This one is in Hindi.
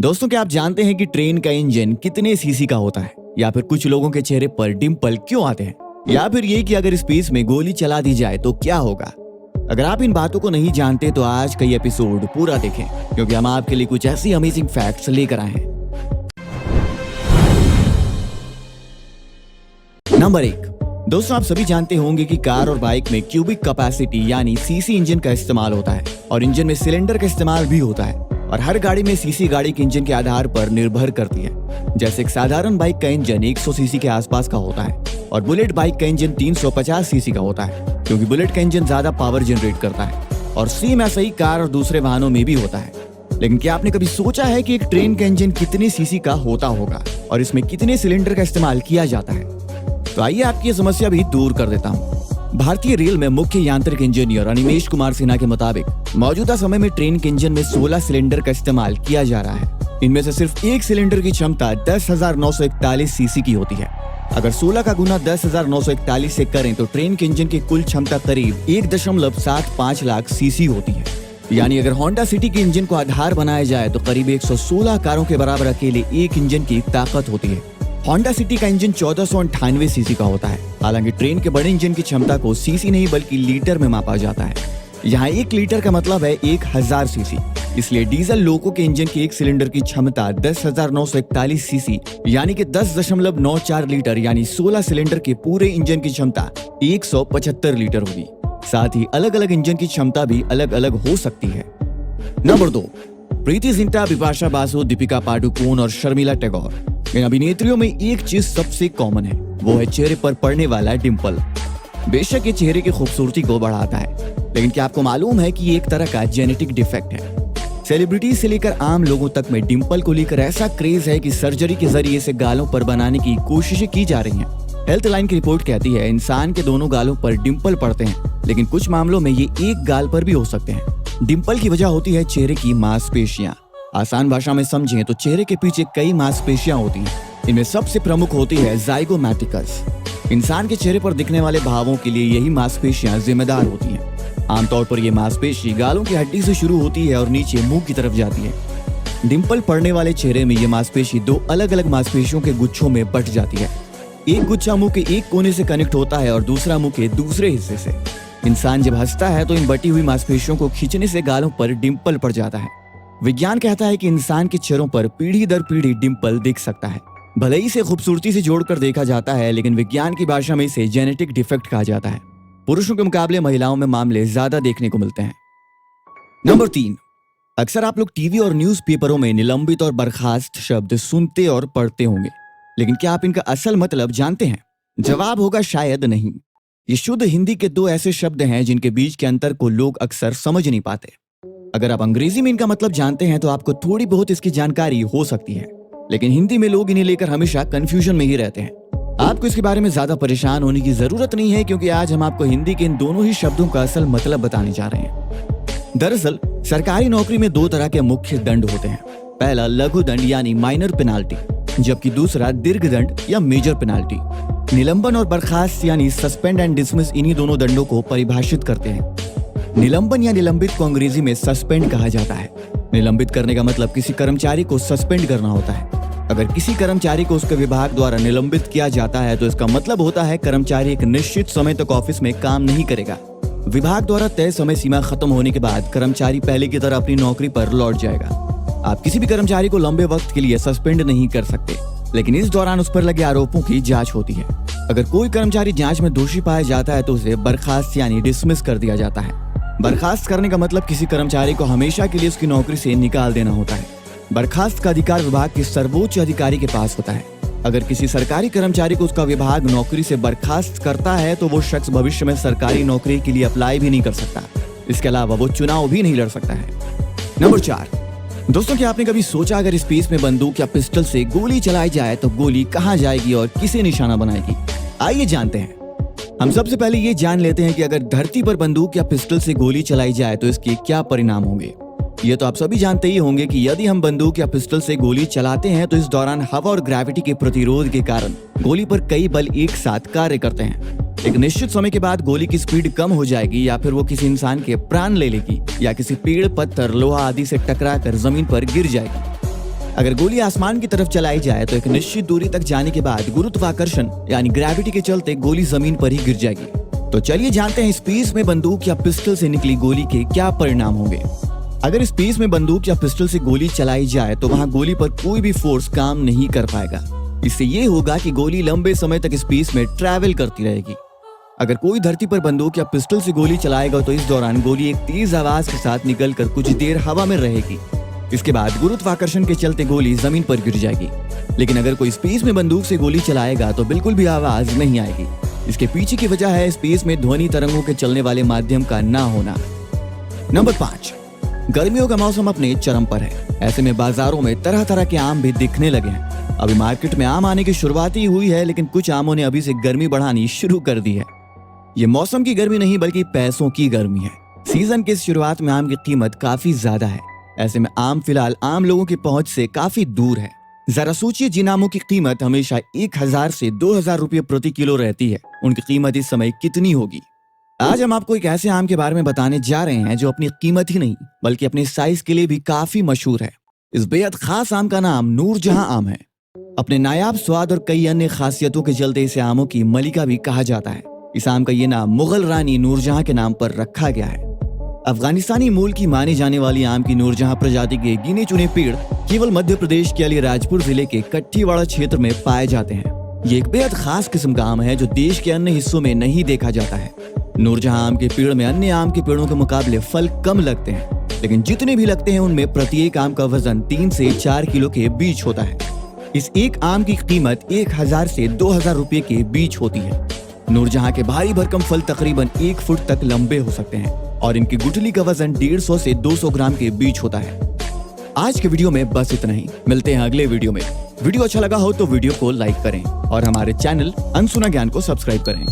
दोस्तों, क्या आप जानते हैं कि ट्रेन का इंजन कितने सीसी का होता है? या फिर कुछ लोगों के चेहरे पर डिंपल क्यों आते हैं? या फिर ये कि अगर स्पेस में गोली चला दी जाए तो क्या होगा? अगर आप इन बातों को नहीं जानते तो आज का ये एपिसोड पूरा देखें, क्योंकि हम आपके लिए कुछ ऐसी अमेजिंग फैक्ट्स लेकर आए हैं। नंबर 1। दोस्तों, आप सभी जानते होंगे कि कार और बाइक में क्यूबिक कैपेसिटी यानी सीसी इंजन का इस्तेमाल होता है और इंजन में सिलेंडर का इस्तेमाल भी होता है और हर गाड़ी में सीसी गाड़ी के इंजन के आधार पर निर्भर करती है। जैसे एक साधारण बाइक का इंजन 100 सीसी के आसपास का होता है और बुलेट बाइक का इंजन 350 सीसी का होता है, क्योंकि बुलेट का इंजन ज्यादा पावर जनरेट करता है। और सेम ऐसा ही कार और दूसरे वाहनों में भी होता है। लेकिन क्या आपने कभी सोचा है कि एक ट्रेन का इंजन कितने सीसी का होता होगा और इसमें कितने सिलेंडर का इस्तेमाल किया जाता है? तो आइए आपकी ये समस्या भी दूर कर देता हूँ। भारतीय रेल में मुख्य यांत्रिक इंजीनियर अनिमेश कुमार सिन्हा के मुताबिक मौजूदा समय में ट्रेन के इंजन में 16 सिलेंडर का इस्तेमाल किया जा रहा है। इनमें से सिर्फ एक सिलेंडर की क्षमता 10,941 सीसी की होती है। अगर 16 का गुना 10,941 से करें तो ट्रेन के इंजन की कुल क्षमता करीब 1.75 लाख सीसी होती है। यानी अगर होंडा सिटी के इंजन को आधार बनाया जाए तो करीब 116 कारों के बराबर अकेले एक इंजन की ताकत होती है। होंडा सिटी का इंजन 1498 सीसी का होता है। हालांकि ट्रेन के बड़े इंजन की क्षमता को सीसी नहीं बल्कि लीटर में मापा जाता है। यहाँ 1 लीटर का मतलब है 1000 सीसी। इसलिए डीजल लोको के इंजन की एक सिलेंडर की क्षमता 10,941 सीसी यानी कि 10.94 लीटर यानी 16 सिलेंडर के पूरे इंजन की क्षमता 175 लीटर होगी। साथ ही अलग अलग इंजन की क्षमता भी अलग अलग हो सकती है। नंबर 2। प्रीति जिंटा, बिपाशा बासु, दीपिका पादुकोण और शर्मिला टैगोर। इन अभिनेत्रियों में एक चीज सबसे कॉमन है, वो है चेहरे पर पड़ने वाला डिंपल। बेशक ये चेहरे की खूबसूरती को बढ़ाता है, लेकिन क्या आपको मालूम है कि ये एक तरह का जेनेटिक डिफेक्ट है? सेलिब्रिटी से लेकर आम लोगों तक में डिंपल को लेकर ऐसा क्रेज है कि सर्जरी के जरिए से गालों पर बनाने की कोशिशें की जा रही हैं। हेल्थ लाइन की रिपोर्ट कहती है इंसान के दोनों गालों पर डिंपल पड़ते हैं, लेकिन कुछ मामलों में ये एक गाल पर भी हो सकते हैं। डिंपल की वजह होती है चेहरे की मांसपेशियां। आसान भाषा में समझें तो चेहरे के पीछे कई मांसपेशियां होती हैं। इनमें सबसे प्रमुख होती है ज़ाइगोमैटिकस। इंसान के चेहरे पर दिखने वाले भावों के लिए यही मांसपेशियां जिम्मेदार होती हैं। आमतौर पर यह मांसपेशी गालों की हड्डी से शुरू होती है और नीचे मुंह की तरफ जाती है। डिंपल पड़ने वाले चेहरे में यह मांसपेशी 2 अलग अलग मांसपेशियों के गुच्छों में बट जाती है। एक गुच्छा मुंह के एक कोने से कनेक्ट होता है और दूसरा मुंह के दूसरे हिस्से से। इंसान जब हंसता है तो इन बटी हुई मांसपेशियों को खींचने से गालों पर डिंपल पड़ जाता है। विज्ञान कहता है कि इंसान के चेहरों पर पीढ़ी दर पीढ़ी डिंपल दिख सकता है। भले ही इसे खूबसूरती से जोड़कर देखा जाता है, लेकिन विज्ञान की भाषा में इसे जेनेटिक डिफेक्ट कहा जाता है। पुरुषों के मुकाबले महिलाओं में मामले ज्यादा देखने को मिलते हैं। नंबर 3। अक्सर आप लोग टीवी और न्यूज़पेपरों में निलंबित और बर्खास्त शब्द सुनते और पढ़ते होंगे, लेकिन क्या आप इनका असल मतलब जानते हैं? जवाब होगा शायद नहीं। ये शुद्ध हिंदी के 2 ऐसे शब्द हैं जिनके बीच के अंतर को लोग अक्सर समझ नहीं पाते। अगर आप अंग्रेजी में इनका मतलब जानते हैं तो आपको थोड़ी बहुत इसकी जानकारी हो सकती है, लेकिन हिंदी में लोग इन्हें लेकर हमेशा कंफ्यूजन में ही रहते हैं। आपको इसके बारे में ज्यादा परेशान होने की जरूरत नहीं है, क्योंकि आज हम आपको हिंदी के इन दोनों ही शब्दों का असल मतलब बताने जा रहे हैं। दरअसल सरकारी नौकरी में 2 तरह के मुख्य दंड होते हैं। पहला लघु दंड यानी माइनर पेनाल्टी, जबकि दूसरा दीर्घ दंड या मेजर पेनाल्टी। निलंबन और बर्खास्त यानी सस्पेंड एंड डिसमिस इन्हीं दोनों दंडों को परिभाषित करते हैं। निलंबन या निलंबित को अंग्रेजी में सस्पेंड कहा जाता है। निलंबित करने का मतलब किसी कर्मचारी को सस्पेंड करना होता है। अगर किसी कर्मचारी को उसके विभाग द्वारा निलंबित किया जाता है तो इसका मतलब होता है कर्मचारी एक निश्चित समय तक ऑफिस में काम नहीं करेगा। विभाग द्वारा तय समय सीमा खत्म होने के बाद कर्मचारी पहले की तरह अपनी नौकरी पर लौट जाएगा। आप किसी भी कर्मचारी को लंबे वक्त के लिए सस्पेंड नहीं कर सकते, लेकिन इस दौरान उस पर लगे आरोपों की जांच होती है। अगर कोई कर्मचारी जांच में दोषी पाया जाता है तो उसे बर्खास्त यानी डिसमिस कर दिया जाता है। बर्खास्त करने का मतलब किसी कर्मचारी को हमेशा के लिए उसकी नौकरी से निकाल देना होता है। बर्खास्त का अधिकार विभाग के सर्वोच्च अधिकारी के पास होता है। अगर किसी सरकारी कर्मचारी को उसका विभाग नौकरी से बर्खास्त करता है तो वो शख्स भविष्य में सरकारी नौकरी के लिए अप्लाई भी नहीं कर सकता। इसके अलावा वो चुनाव भी नहीं लड़ सकता है। नंबर 4। दोस्तों, क्या आपने कभी सोचा अगर स्पेस में बंदूक या पिस्टल से गोली चलाई जाए तो गोली कहाँ जाएगी और किसे निशाना बनाएगी? आइए जानते हैं। हम सबसे पहले ये जान लेते हैं कि अगर धरती पर बंदूक या पिस्टल से गोली चलाई जाए तो इसके क्या परिणाम होंगे। ये तो आप सभी जानते ही होंगे कि यदि हम बंदूक या पिस्टल से गोली चलाते हैं तो इस दौरान हवा और ग्रेविटी के प्रतिरोध के कारण गोली पर कई बल एक साथ कार्य करते हैं। एक निश्चित समय के बाद गोली की स्पीड कम हो जाएगी या फिर वो किसी इंसान के प्राण ले लेगी या किसी पेड़, पत्थर, लोहा आदि से टकराकर जमीन पर गिर जाएगी। अगर गोली आसमान की तरफ चलाई जाए तो एक निश्चित दूरी तक जाने के बाद गुरुत्वाकर्षण यानी ग्रेविटी के चलते गोली जमीन पर ही गिर जाएगी। तो चलिए जानते हैं स्पेस में बंदूक या पिस्टल से निकली गोली के क्या परिणाम होंगे। अगर स्पेस में बंदूक या पिस्टल से गोली चलाई जाए तो वहां गोली पर कोई भी फोर्स काम नहीं कर पाएगा। इससे ये होगा कि गोली लंबे समय तक स्पेस में ट्रैवल करती रहेगी। अगर कोई धरती पर बंदूक या पिस्टल से गोली चलाएगा तो इस दौरान गोली एक तेज आवाज के साथ निकलकर कुछ देर हवा में रहेगी। इसके बाद गुरुत्वाकर्षण के चलते गोली जमीन पर गिर जाएगी। लेकिन अगर कोई स्पेस में बंदूक से गोली चलाएगा तो बिल्कुल भी आवाज नहीं आएगी। इसके पीछे की वजह है स्पेस में ध्वनि तरंगों के चलने वाले माध्यम का ना होना। नंबर 5, गर्मियों का मौसम अपने चरम पर है। ऐसे में बाजारों में तरह तरह के आम भी दिखने लगे हैं। अभी मार्केट में आम आने की शुरुआत ही हुई है, लेकिन कुछ आमों ने अभी से गर्मी बढ़ानी शुरू कर दी है। ये मौसम की गर्मी नहीं बल्कि पैसों की गर्मी है। सीजन की शुरुआत में आम की कीमत काफी ज्यादा है। ऐसे में आम फिलहाल आम लोगों की पहुंच से काफी दूर है। जरा सोचिए, जिन आमों की कीमत हमेशा 1000 से 2000 रुपये प्रति किलो रहती है, उनकी कीमत इस समय कितनी होगी। आज हम आपको एक ऐसे आम के बारे में बताने जा रहे हैं जो अपनी कीमत ही नहीं बल्कि अपने साइज के लिए भी काफी मशहूर है। इस बेहद खास आम का नाम नूरजहां आम है। अपने नायाब स्वाद और कई अन्य खासियतों के चलते इसे आमों की मलिका भी कहा जाता है। इस आम का ये नाम मुगल रानी नूरजहां के नाम पर रखा गया है। अफगानिस्तानी मूल की मानी जाने वाली आम की नूरजहां प्रजाति के गिने चुने पेड़ केवल मध्य प्रदेश के अलीराजपुर जिले के कट्ठीवाड़ा क्षेत्र में पाए जाते हैं। ये एक बेहद खास किस्म का आम है जो देश के अन्य हिस्सों में नहीं देखा जाता है। नूरजहां आम के पेड़ में अन्य आम के पेड़ों के मुकाबले फल कम लगते हैं, लेकिन जितने भी लगते हैं उनमें प्रत्येक आम का वजन 3 से 4 किलो के बीच होता है। इस एक आम की कीमत 1000 से 2000 रुपये के बीच होती है। नूरजहां के भारी भरकम फल तकरीबन 1 फुट तक लंबे हो सकते हैं और इनकी गुठली का वजन 150 से 200 ग्राम के बीच होता है। आज के वीडियो में बस इतना ही। मिलते हैं अगले वीडियो में। वीडियो अच्छा लगा हो तो वीडियो को लाइक करें और हमारे चैनल अनसुना ज्ञान को सब्सक्राइब करें।